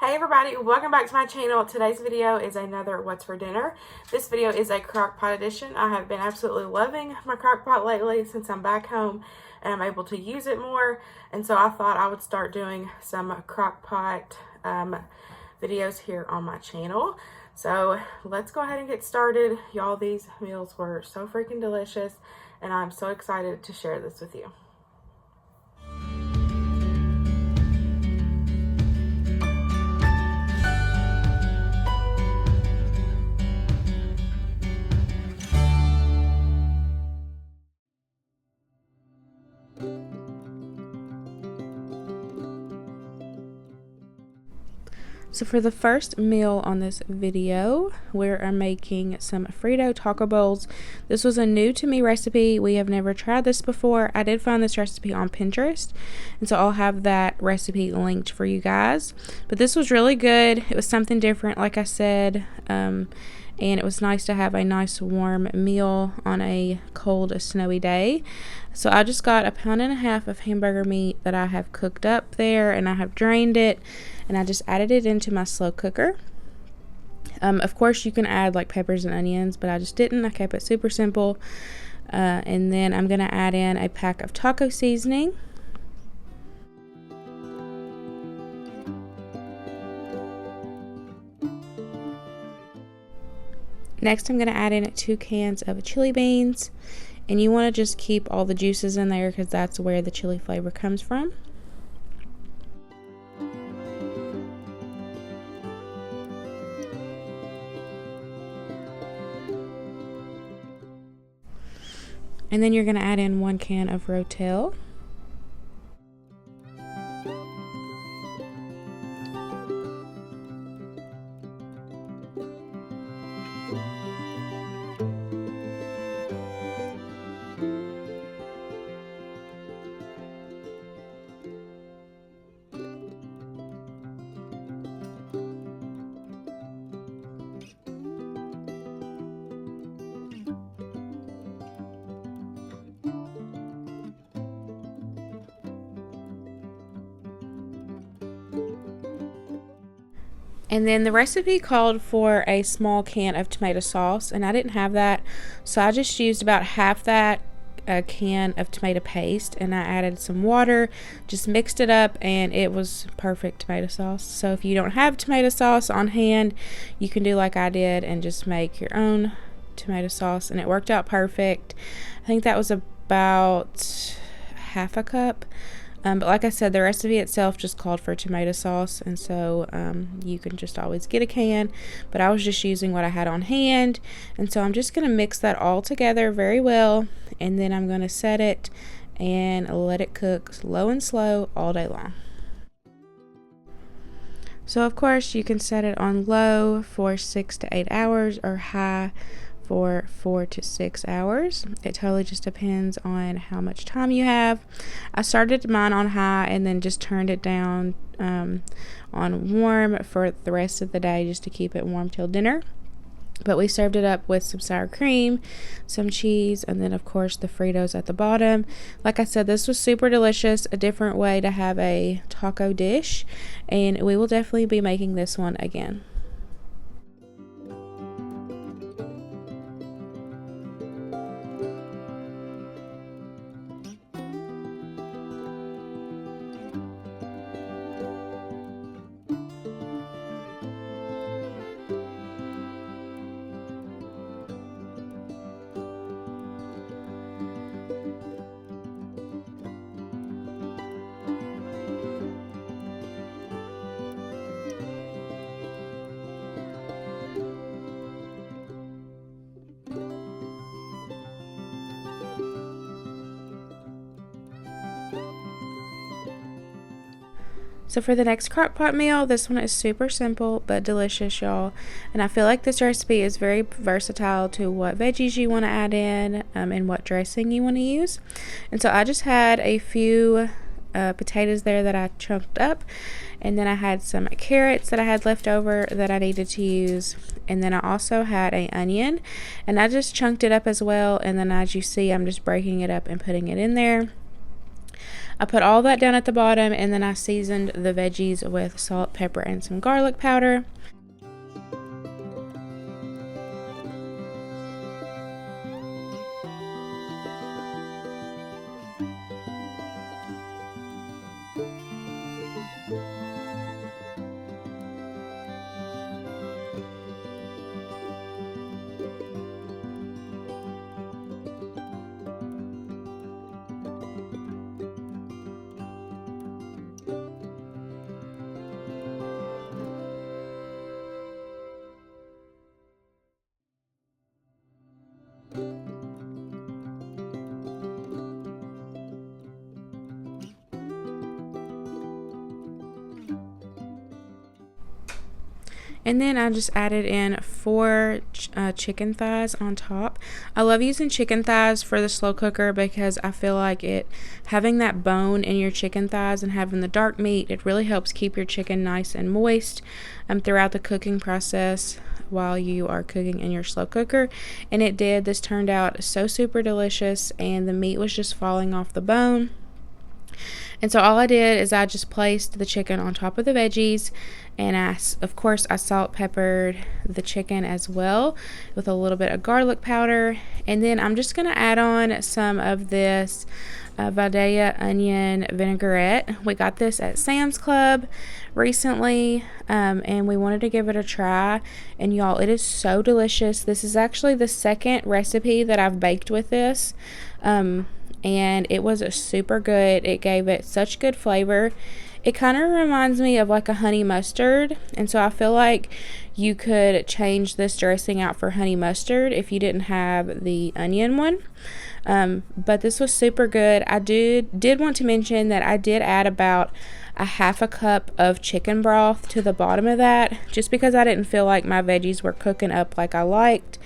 Hey everybody, welcome back to my channel. Today's video is another What's for Dinner. This video is a Crockpot edition. I have been absolutely loving my Crockpot lately since I'm back home and I'm able to use it more. And so I thought I would start doing some Crockpot videos here on my channel. So let's go ahead and get started. Y'all, these meals were so freaking delicious and I'm so excited to share this with you. So for the first meal on this video, we are making some Frito taco bowls. This was a new to me recipe. We have never tried this before. I did find this recipe on Pinterest, and so I'll have that recipe linked for you guys. But this was really good. It was something different, like I said, and it was nice to have a nice warm meal on a cold, snowy day. So I just got 1.5 pounds of hamburger meat that I have cooked up there, and I have drained it, and I just added it into my slow cooker. Of course you can add like peppers and onions, but I just didn't. I kept it super simple. And then I'm gonna add in a pack of taco seasoning. Next, I'm going to add in 2 cans of chili beans, and you want to just keep all the juices in there because that's where the chili flavor comes from. And then you're going to add in 1 can of Rotel. And then the recipe called for a small can of tomato sauce, and I didn't have that, so I just used about half that can of tomato paste, and I added some water, just mixed it up, and it was perfect tomato sauce. So if you don't have tomato sauce on hand, you can do like I did and just make your own tomato sauce, and it worked out perfect. I think that was about half a cup. But like I said, the recipe itself just called for tomato sauce, and so you can just always get a can, but I was just using what I had on hand. And so I'm just going to mix that all together very well, and then I'm going to set it and let it cook low and slow all day long. So of course you can set it on low for 6 to 8 hours or high for 4 to 6 hours. It totally just depends on how much time you have. I started mine on high and then just turned it down on warm for the rest of the day, just to keep it warm till dinner. But we served it up with some sour cream, some cheese, and then of course the Fritos at the bottom. Like I said, this was super delicious, a different way to have a taco dish, and we will definitely be making this one again. So for the next Crockpot meal, this one is super simple but delicious, y'all. And I feel like this recipe is very versatile to what veggies you want to add in and what dressing you want to use. And so I just had a few potatoes there that I chunked up, and then I had some carrots that I had left over that I needed to use, and then I also had an onion, and I just chunked it up as well. And then as you see, I'm just breaking it up and putting it in there. I put all that down at the bottom, and then I seasoned the veggies with salt, pepper, and some garlic powder. And then I just added in 4 chicken thighs on top. I love using chicken thighs for the slow cooker because I feel like having that bone in your chicken thighs and having the dark meat, it really helps keep your chicken nice and moist throughout the cooking process while you are cooking in your slow cooker. And it did. This turned out so super delicious, and the meat was just falling off the bone. And so all I did is I just placed the chicken on top of the veggies, and of course I salt peppered the chicken as well with a little bit of garlic powder. And then I'm just going to add on some of this Vidalia onion vinaigrette. We got this at Sam's Club recently, and we wanted to give it a try, and y'all, it is so delicious. This is actually the second recipe that I've baked with this, and it was super good. It gave it such good flavor. It kind of reminds me of like a honey mustard, and so I feel like you could change this dressing out for honey mustard if you didn't have the onion one. But this was super good. I did want to mention that I did add about a half a cup of chicken broth to the bottom of that, just because I didn't feel like my veggies were cooking up like I liked.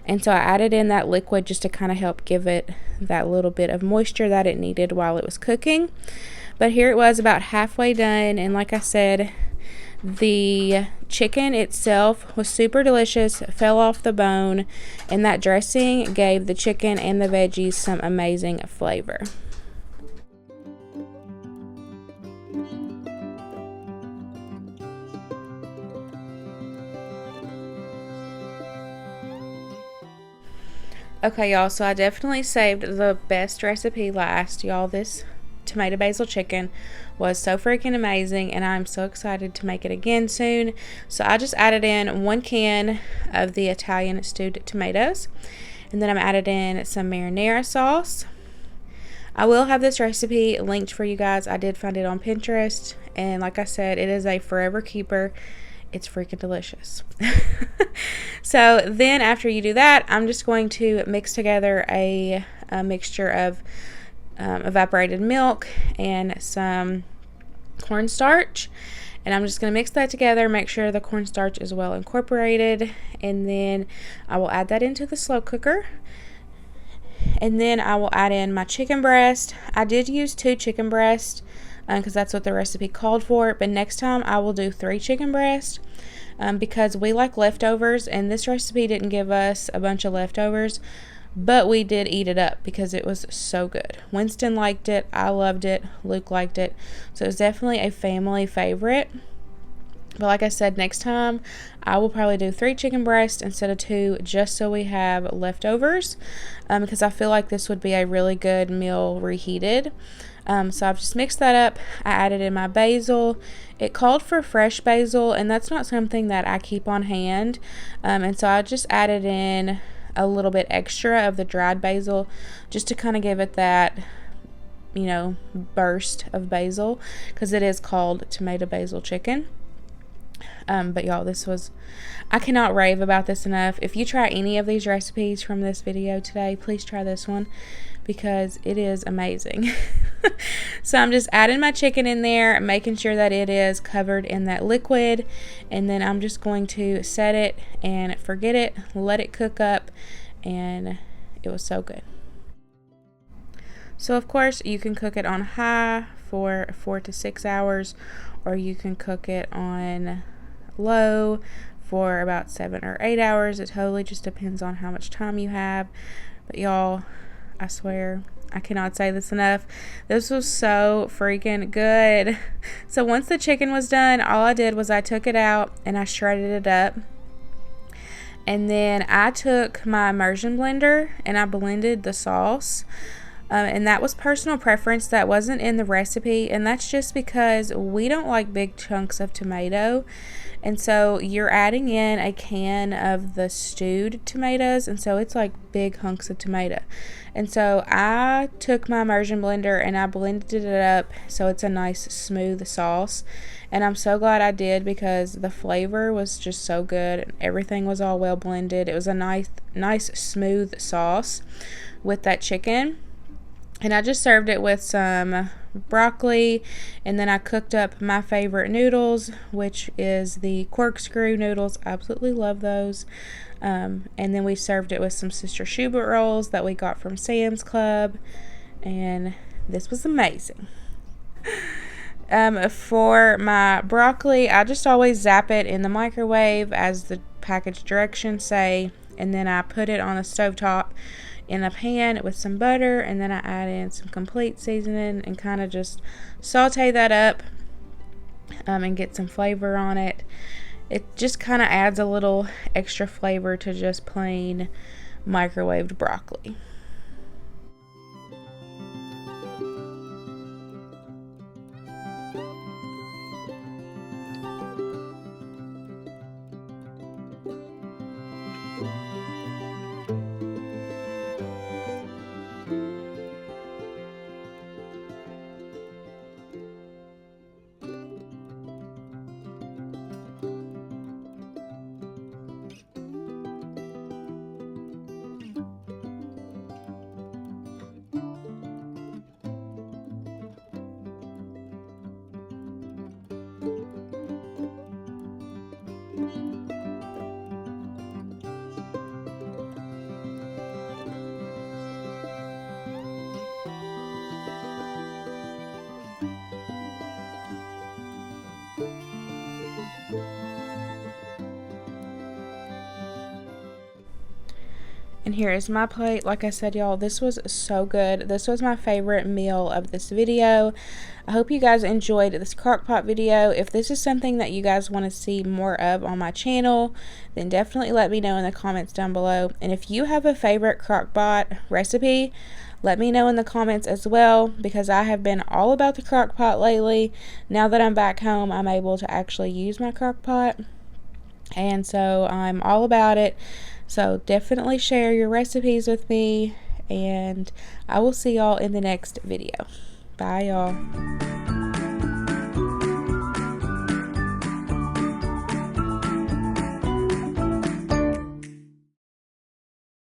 And so I added in that liquid just to kind of help give it that little bit of moisture that it needed while it was cooking. But here it was about halfway done, and like I said, the chicken itself was super delicious, fell off the bone, and that dressing gave the chicken and the veggies some amazing flavor. Okay, y'all, so I definitely saved the best recipe last. Y'all, this tomato basil chicken was so freaking amazing, and I'm so excited to make it again soon. So I just added in 1 can of the Italian stewed tomatoes, and then I'm added in some marinara sauce. I will have this recipe linked for you guys. I did find it on Pinterest, and like I said, it is a forever keeper. It's freaking delicious. So then after you do that, I'm just going to mix together a mixture of evaporated milk and some cornstarch, and I'm just going to mix that together, make sure the cornstarch is well incorporated, and then I will add that into the slow cooker. And then I will add in my chicken breast. I did use 2 chicken breasts because that's what the recipe called for, but next time I will do 3 chicken breasts because we like leftovers, and this recipe didn't give us a bunch of leftovers, but we did eat it up because it was so good. Winston liked it, I loved it, Luke liked it, so it was definitely a family favorite. But like I said, next time I will probably do 3 chicken breasts instead of 2, just so we have leftovers, because I feel like this would be a really good meal reheated. So I've just mixed that up. I added in my basil. It called for fresh basil, and that's not something that I keep on hand, and so I just added in a little bit extra of the dried basil just to kind of give it that, you know, burst of basil, because it is called tomato basil chicken. But y'all, I cannot rave about this enough. If you try any of these recipes from this video today, please try this one because it is amazing. So I'm just adding my chicken in there, making sure that it is covered in that liquid, and then I'm just going to set it and forget it, let it cook up, and it was so good. So of course you can cook it on high for 4 to 6 hours, or you can cook it on low for about 7 or 8 hours. It totally just depends on how much time you have. But y'all, I swear, I cannot say this enough. This was so freaking good. So once the chicken was done, all I did was I took it out and I shredded it up. And then I took my immersion blender and I blended the sauce. And that was personal preference. That wasn't in the recipe. And that's just because we don't like big chunks of tomato. And so you're adding in a can of the stewed tomatoes. And so it's like big hunks of tomato. And so I took my immersion blender and I blended it up so it's a nice smooth sauce. And I'm so glad I did because the flavor was just so good. Everything was all well blended. It was a nice smooth sauce with that chicken. And I just served it with some broccoli, and then I cooked up my favorite noodles, which is the corkscrew noodles. I absolutely love those. And then we served it with some Sister Schubert rolls that we got from Sam's Club, and this was amazing. For my broccoli, I just always zap it in the microwave as the package directions say, and then I put it on the stovetop in a pan with some butter, and then I add in some complete seasoning and kind of just saute that up and get some flavor on it. It just kind of adds a little extra flavor to just plain microwaved broccoli. And here is my plate. Like I said, y'all, this was so good. This was my favorite meal of this video. I hope you guys enjoyed this crockpot video. If this is something that you guys want to see more of on my channel, then definitely let me know in the comments down below. And if you have a favorite crockpot recipe, let me know in the comments as well, because I have been all about the crockpot lately. Now that I'm back home, I'm able to actually use my crockpot, and so I'm all about it. So definitely share your recipes with me, and I will see y'all in the next video. Bye, y'all.